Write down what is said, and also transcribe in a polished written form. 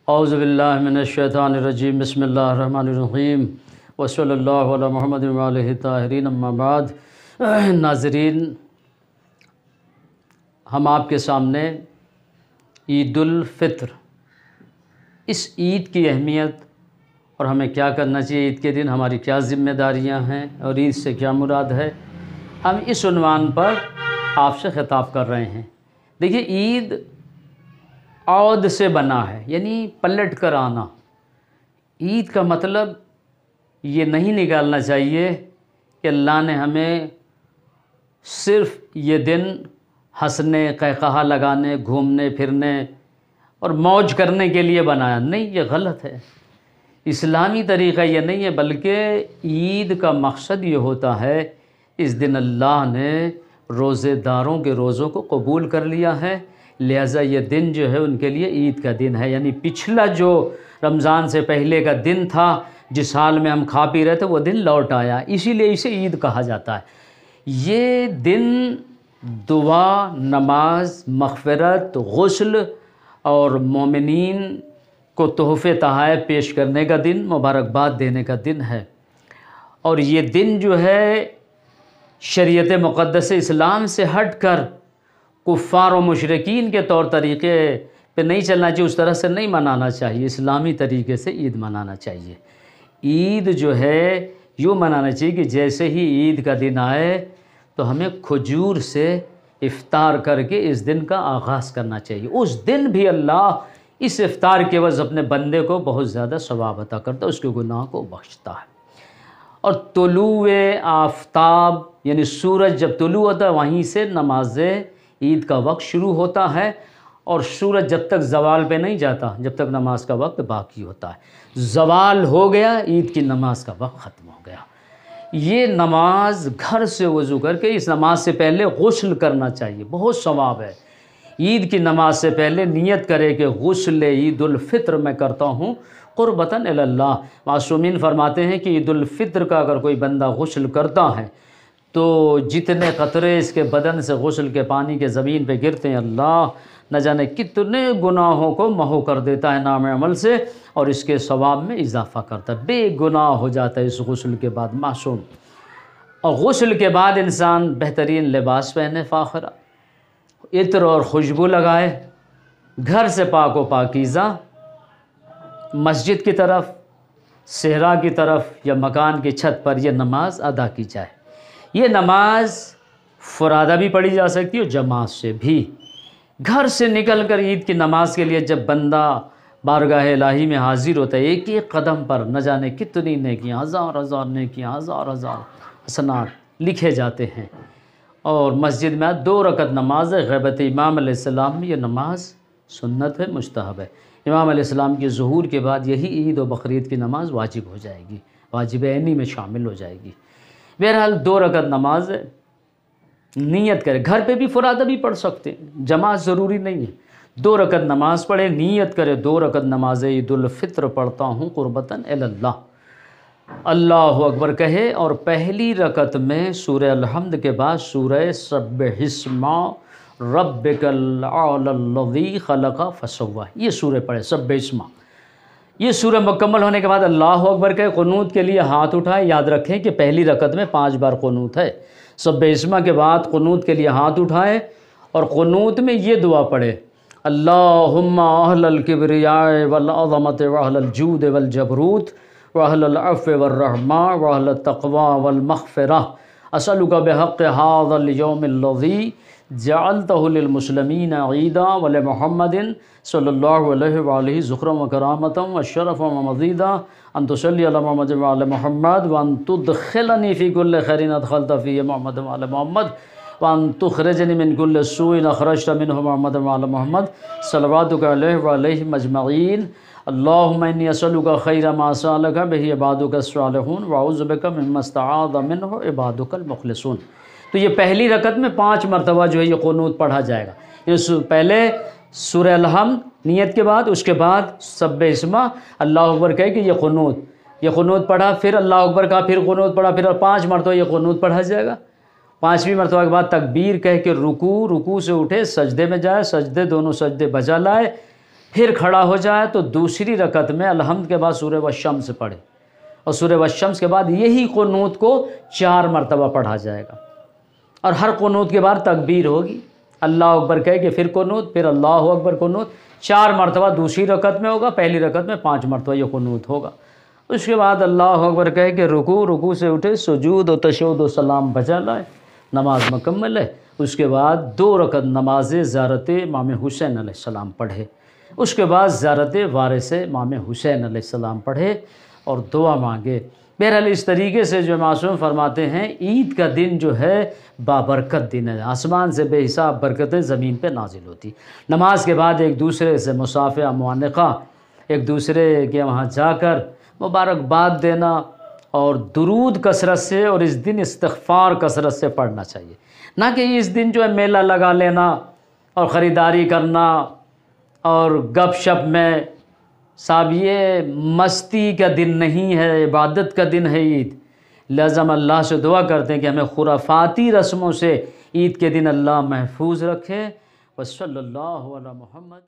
اعوذ باللہ من الشیطان الرجیم بسم اللہ الرحمن الرحیم وصلی اللہ علی محمد وآلہ الطاہرین اما بعد۔ ناظرین، ہم آپ کے سامنے عید الفطر، اس عید کی اہمیت اور ہمیں کیا کرنا چاہیے، عید کے دن ہماری کیا ذمہ داریاں ہیں اور عید سے کیا مراد ہے، ہم اس عنوان پر آپ سے خطاب کر رہے ہیں۔ دیکھیے، عید عود سے بنا ہے، یعنی پلٹ کر آنا۔ عید کا مطلب یہ نہیں نکالنا چاہیے کہ اللہ نے ہمیں صرف یہ دن ہنسنے، قہقہا لگانے، گھومنے پھرنے اور موج کرنے کے لیے بنایا۔ نہیں، یہ غلط ہے، اسلامی طریقہ یہ نہیں ہے، بلکہ عید کا مقصد یہ ہوتا ہے اس دن اللہ نے روزے داروں کے روزوں کو قبول کر لیا ہے، لہٰذا یہ دن جو ہے ان کے لیے عید کا دن ہے۔ یعنی پچھلا جو رمضان سے پہلے کا دن تھا، جس حال میں ہم کھا پی رہے تھے، وہ دن لوٹ آیا، اسی لیے اسے عید کہا جاتا ہے۔ یہ دن دعا، نماز، مغفرت، غسل اور مومنین کو تحفے تحائف پیش کرنے کا دن، مبارکباد دینے کا دن ہے۔ اور یہ دن جو ہے شریعت مقدس اسلام سے ہٹ کر کفار و مشرکین کے طور طریقے پہ نہیں چلنا چاہیے، اس طرح سے نہیں منانا چاہیے، اسلامی طریقے سے عید منانا چاہیے۔ عید جو ہے یوں منانا چاہیے کہ جیسے ہی عید کا دن آئے تو ہمیں کھجور سے افطار کر کے اس دن کا آغاز کرنا چاہیے۔ اس دن بھی اللہ اس افطار کے عوض اپنے بندے کو بہت زیادہ ثواب عطا کرتا ہے، اس کے گناہ کو بخشتا ہے۔ اور طلوع آفتاب، یعنی سورج جب طلوع ہوتا ہے، وہیں سے نماز عید کا وقت شروع ہوتا ہے، اور سورج جب تک زوال پہ نہیں جاتا، جب تک نماز کا وقت باقی ہوتا ہے۔ زوال ہو گیا، عید کی نماز کا وقت ختم ہو گیا۔ یہ نماز گھر سے وضو کر کے، اس نماز سے پہلے غسل کرنا چاہیے، بہت ثواب ہے۔ عید کی نماز سے پہلے نیت کرے کہ غسل عید الفطر میں کرتا ہوں قربتاً الی اللہ۔ معصومین فرماتے ہیں کہ عید الفطر کا اگر کوئی بندہ غسل کرتا ہے تو جتنے قطرے اس کے بدن سے غسل کے پانی کے زمین پہ گرتے ہیں، اللہ نہ جانے کتنے گناہوں کو محو کر دیتا ہے نام عمل سے، اور اس کے ثواب میں اضافہ کرتا ہے، بے گناہ ہو جاتا ہے اس غسل کے بعد معصوم۔ اور غسل کے بعد انسان بہترین لباس پہنے، فاخرہ عطر اور خوشبو لگائے، گھر سے پاک و پاکیزہ مسجد کی طرف، صحرا کی طرف یا مکان کی چھت پر یہ نماز ادا کی جائے۔ یہ نماز فرادہ بھی پڑھی جا سکتی ہے اور جماعت سے بھی۔ گھر سے نکل کر عید کی نماز کے لیے جب بندہ بارگاہ الہی میں حاضر ہوتا ہے، ایک ایک قدم پر نہ جانے کتنی نیکیاں، ہزار ہزار نیکیاں، ہزار ہزار حسنات لکھے جاتے ہیں۔ اور مسجد میں 2 رکعت نماز ہے، غیبت امام علیہ السلام میں یہ نماز سنت ہے، مستحب ہے۔ امام علیہ السلام کے ظہور کے بعد یہی عید و بقرعید کی نماز واجب ہو جائے گی، واجب عینی میں شامل ہو جائے گی۔ بہرحال 2 رکعت نماز ہے، نیت کرے، گھر پہ بھی فرادہ بھی پڑھ سکتے ہیں، جماعت ضروری نہیں ہے۔ 2 رکعت نماز پڑھے، نیت کرے 2 رکعت نماز عید الفطر پڑھتا ہوں قربتاً الی اللہ، اللہ اکبر کہے، اور پہلی رکعت میں سورہ الحمد کے بعد سورہ سبح اسم ربک الاعلی الذی خلق فسوی، یہ سورہ پڑھے، سبح اسم۔ یہ سورہ مکمل ہونے کے بعد اللہ اکبر کہے، قنوت کے لیے ہاتھ اٹھائے۔ یاد رکھیں کہ پہلی رکعت میں 5 بار قنوت ہے، سبح اسم کے بعد قنوت کے لیے ہاتھ اٹھائے، اور قنوت میں یہ دعا پڑھے، اللہم اہل الکبریاء والعظمت واہل الجود والجبروت واہل العفو والرحمہ واہل التقوی والمغفرہ، اسألک بحق ھذا اليوم الذی جعلتہ للمسلمین عیدا ولمحمد صلی اللہ علیہ وآلہ ذکرا وکرامتا وشرفا ومزیدا ان تصلی علی محمد وعلی محمد وان تدخلنی فی کل خیر ادخلت فی محمد وعلی محمد وان تخرجنی من کل سوء اخرجت منہ محمد وعلی محمد صلواتک علیہ وعلیہم اجمعین۔ اللہم انی اسألک خیر ما سألک بہ عبادک الصالحون واعوذ بک مما استعاذ منہ عبادک المخلصون۔ تو یہ پہلی رکعت میں 5 مرتبہ جو ہے یہ قنوت پڑھا جائے گا۔ پہلے سورہ الحمد نیت کے بعد، اس کے بعد سبح اسم، اللہ اکبر کہے کہ یہ قنوت پڑھا، پھر اللہ اکبر کہا، پھر قنوت پڑھا، پھر 5 مرتبہ یہ قنوت پڑھا جائے گا۔ 5ویں مرتبہ کے بعد تکبیر کہہ کے رکوع سے اٹھے، سجدے میں جائے، دونوں سجدے بجا لائے، پھر کھڑا ہو جائے تو دوسری رکعت میں الحمد کے بعد سورہ والشمس پڑھے، اور سورہ والشمس کے بعد یہی قنوت کو 4 مرتبہ پڑھا جائے گا، اور ہر قنوت کے بعد تکبیر ہوگی، اللہ اکبر کہہ کے پھر قنوت، پھر اللہ اکبر قنوت، 4 مرتبہ دوسری رکعت میں ہوگا، پہلی رکعت میں 5 مرتبہ یہ قنوت ہوگا۔ اس کے بعد اللہ اکبر کہہ کے رکوع سے اٹھے، سجود و تشہد و سلام بجا لائے، نماز مکمل ہے۔ اس کے بعد 2 رکعت نماز زیارت امام حسین علیہ السلام پڑھے، اس کے بعد زیارت وارث امام حسین علیہ السلام پڑھے اور دعا مانگے۔ بہرحال اس طریقے سے جو معصوم فرماتے ہیں عید کا دن جو ہے بابرکت دن ہے، آسمان سے بے حساب برکتیں زمین پہ نازل ہوتی۔ نماز کے بعد ایک دوسرے سے مصافحہ معانقہ، ایک دوسرے کے وہاں جا کر مبارکباد دینا اور درود کثرت سے، اور اس دن استغفار کثرت سے پڑھنا چاہیے، نہ کہ اس دن جو ہے میلہ لگا لینا اور خریداری کرنا اور گپ شپ میں۔ صاحب یہ مستی کا دن نہیں ہے، عبادت کا دن ہے عید، لہذا ہم اللہ سے دعا کرتے ہیں کہ ہمیں خرافاتی رسموں سے عید کے دن اللہ محفوظ رکھے۔ وصلی اللہ علی محمد۔